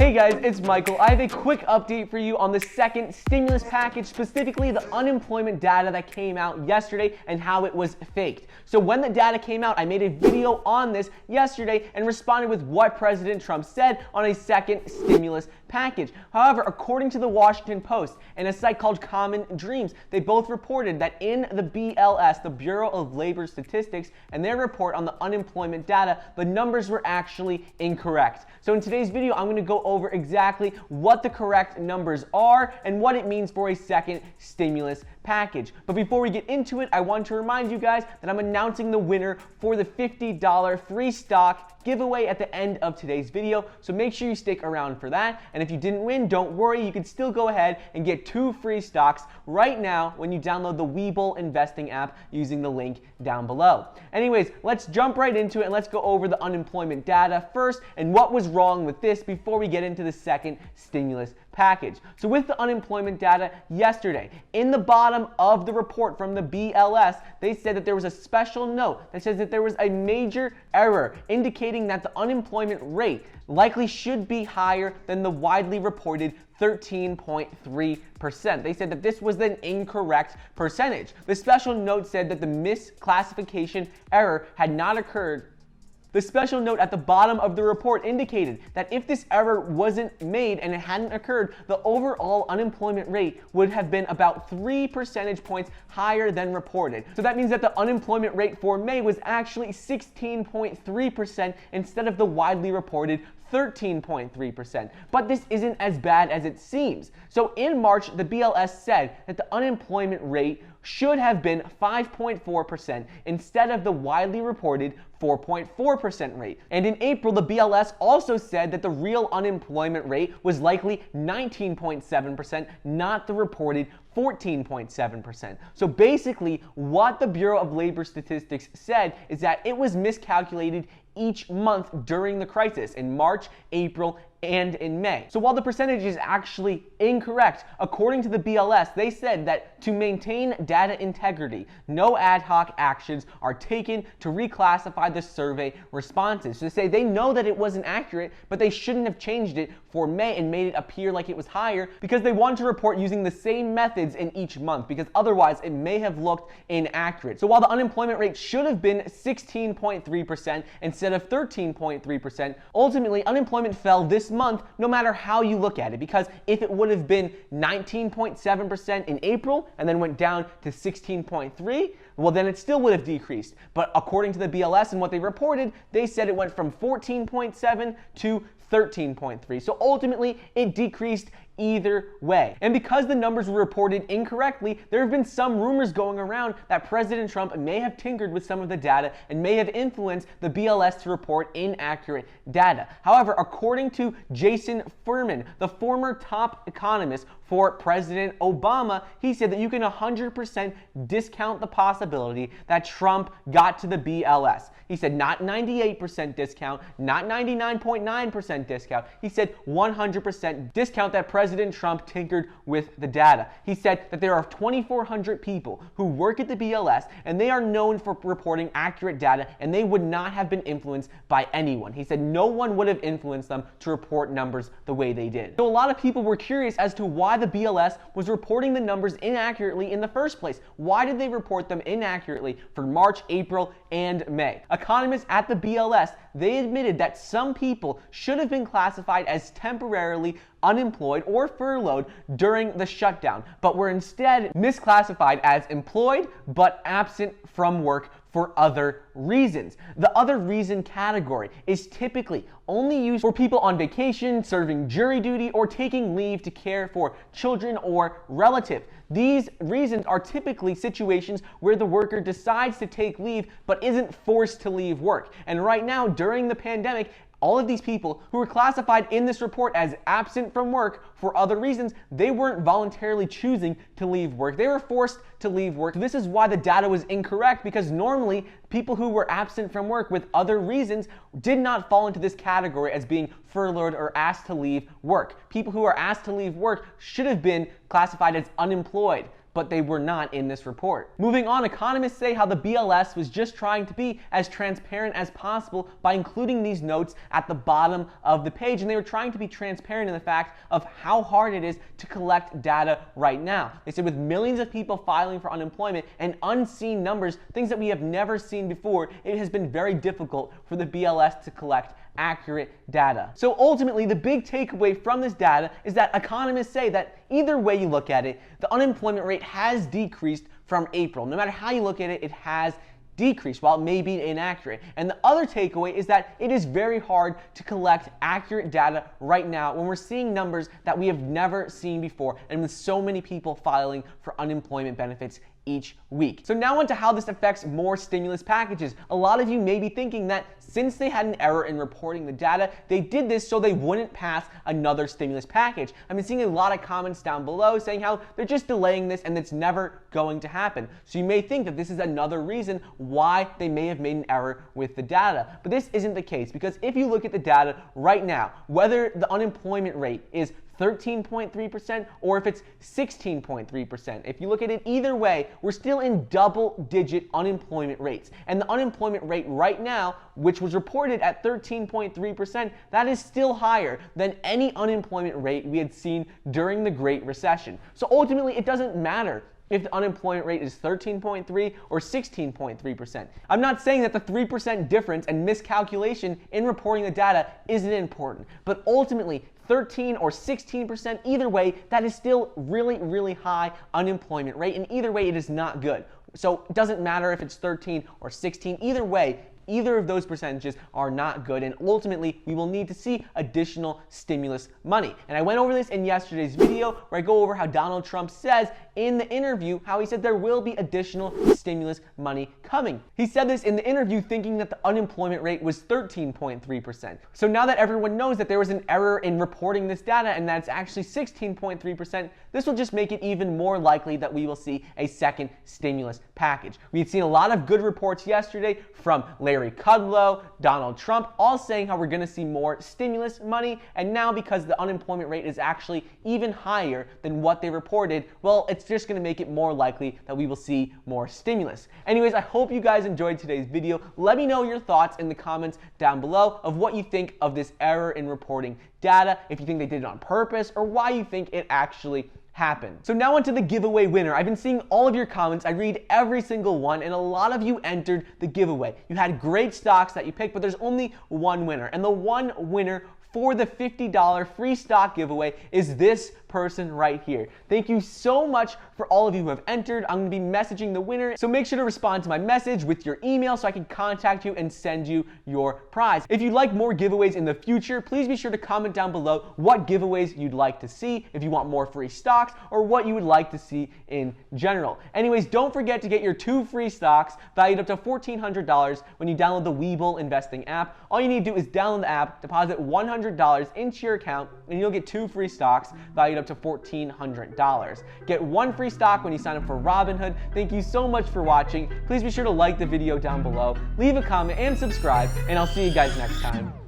Hey guys, it's Michael. I have a quick update for you on the second stimulus package, specifically the unemployment data that came out yesterday and how it was faked. So when the data came out, I made a video on this yesterday and responded with what President Trump said on a second stimulus package. However, according to the Washington Post and a site called Common Dreams, they both reported that in the BLS, the Bureau of Labor Statistics, and their report on the unemployment data, the numbers were actually incorrect. So in today's video, I'm going to go over exactly what the correct numbers are and what it means for a second stimulus package. But before we get into it, I want to remind you guys that I'm announcing the winner for the $50 free stock giveaway at the end of today's video. So make sure you stick around for that. And if you didn't win, don't worry, you can still go ahead and get 2 free stocks right now when you download the Webull investing app using the link down below. Anyways, let's jump right into it and let's go over the unemployment data first and what was wrong with this before we get into the second stimulus package. So with the unemployment data yesterday, in the bottom of the report from the BLS, they said that there was a special note that says that there was a major error indicating that the unemployment rate likely should be higher than the widely reported 13.3%. They said that this was an incorrect percentage. The special note said that the misclassification error had not occurred. The special note at the bottom of the report indicated that if this error wasn't made and it hadn't occurred, the overall unemployment rate would have been about 3 percentage points higher than reported. So that means that the unemployment rate for May was actually 16.3% instead of the widely reported 13.3%. But this isn't as bad as it seems. So in March, the BLS said that the unemployment rate should have been 5.4% instead of the widely reported 4.4% rate. And in April, the BLS also said that the real unemployment rate was likely 19.7%, not the reported 14.7%. So basically, what the Bureau of Labor Statistics said is that it was miscalculated each month during the crisis in March, April, and in May. So while the percentage is actually incorrect, according to the BLS, they said that to maintain data integrity, no ad hoc actions are taken to reclassify the survey responses. So they say they know that it wasn't accurate, but they shouldn't have changed it for May and made it appear like it was higher because they want to report using the same methods in each month, because otherwise it may have looked inaccurate. So while the unemployment rate should have been 16.3% instead of 13.3%, ultimately unemployment fell this month no matter how you look at it, because if it would have been 19.7% in April and then went down to 16.3%, well, then it still would have decreased. But according to the BLS and what they reported, they said it went from 14.7 to 13.3. So ultimately, it decreased either way. And because the numbers were reported incorrectly, there have been some rumors going around that President Trump may have tinkered with some of the data and may have influenced the BLS to report inaccurate data. However, according to Jason Furman, the former top economist for President Obama, he said that you can 100% discount the possibility that Trump got to the BLS. He said not 98% discount, not 99.9% discount. He said 100% discount that President Trump tinkered with the data. He said that there are 2,400 people who work at the BLS and they are known for reporting accurate data and they would not have been influenced by anyone. He said no one would have influenced them to report numbers the way they did. So a lot of people were curious as to why the BLS was reporting the numbers inaccurately in the first place. Why did they report them inaccurately for March, April, and May? Economists at the BLS, they admitted that some people should have been classified as temporarily unemployed or furloughed during the shutdown, but were instead misclassified as employed but absent from work for other reasons. The other reason category is typically only used for people on vacation, serving jury duty, or taking leave to care for children or relatives. These reasons are typically situations where the worker decides to take leave but isn't forced to leave work. And right now, during the pandemic, all of these people who were classified in this report as absent from work for other reasons, they weren't voluntarily choosing to leave work. They were forced to leave work. This is why the data was incorrect, because normally people who were absent from work with other reasons did not fall into this category as being furloughed or asked to leave work. People who are asked to leave work should have been classified as unemployed. but they were not in this report. Moving on, economists say how the BLS was just trying to be as transparent as possible by including these notes at the bottom of the page, and they were trying to be transparent in the fact of how hard it is to collect data right now. They said with millions of people filing for unemployment and unseen numbers, things that we have never seen before, it has been very difficult for the BLS to collect accurate data. So ultimately, the big takeaway from this data is that economists say that either way you look at it, the unemployment rate has decreased from April. No matter how you look at it, it has decreased, while it may be inaccurate. And the other takeaway is that it is very hard to collect accurate data right now when we're seeing numbers that we have never seen before, and with so many people filing for unemployment benefits each week. So now on to how this affects more stimulus packages. A lot of you may be thinking that since they had an error in reporting the data, they did this so they wouldn't pass another stimulus package. I've been seeing a lot of comments down below saying how they're just delaying this and it's never going to happen. So you may think that this is another reason why they may have made an error with the data. But this isn't the case, because if you look at the data right now, whether the unemployment rate is 13.3% or if it's 16.3%. If you look at it either way, we're still in double-digit unemployment rates. And the unemployment rate right now, which was reported at 13.3%, that is still higher than any unemployment rate we had seen during the Great Recession. So ultimately, it doesn't matter if the unemployment rate is 13.3 or 16.3%. I'm not saying that the 3% difference and miscalculation in reporting the data isn't important, but ultimately 13 or 16%, either way, that is still really, really high unemployment rate, and either way, it is not good. So it doesn't matter if it's 13 or 16, either way, either of those percentages are not good, and ultimately we will need to see additional stimulus money. And I went over this in yesterday's video where I go over how Donald Trump says in the interview how he said there will be additional stimulus money coming. He said this in the interview thinking that the unemployment rate was 13.3%. So now that everyone knows that there was an error in reporting this data and that it's actually 16.3%, this will just make it even more likely that we will see a second stimulus package. We had seen a lot of good reports yesterday from Larry Kudlow, Donald Trump, all saying how we're going to see more stimulus money, and now because the unemployment rate is actually even higher than what they reported, well, it's just going to make it more likely that we will see more stimulus. Anyways, I hope you guys enjoyed today's video. Let me know your thoughts in the comments down below of what you think of this error in reporting data, if you think they did it on purpose, or why you think it actually happened. So now onto the giveaway winner. I've been seeing all of your comments. I read every single one, and a lot of you entered the giveaway. You had great stocks that you picked, but there's only one winner. And the one winner for the $50 free stock giveaway is this person right here. Thank you so much for all of you who have entered. I'm going to be messaging the winner, so make sure to respond to my message with your email so I can contact you and send you your prize. If you'd like more giveaways in the future, please be sure to comment down below what giveaways you'd like to see, if you want more free stocks, or what you would like to see in general. Anyways, don't forget to get your 2 free stocks valued up to $1,400 when you download the Webull investing app. All you need to do is download the app, deposit $100 into your account, and you'll get 2 free stocks valued up to $1,400. Get 1 free stock when you sign up for Robinhood. Thank you so much for watching. Please be sure to like the video down below, leave a comment, and subscribe, and I'll see you guys next time.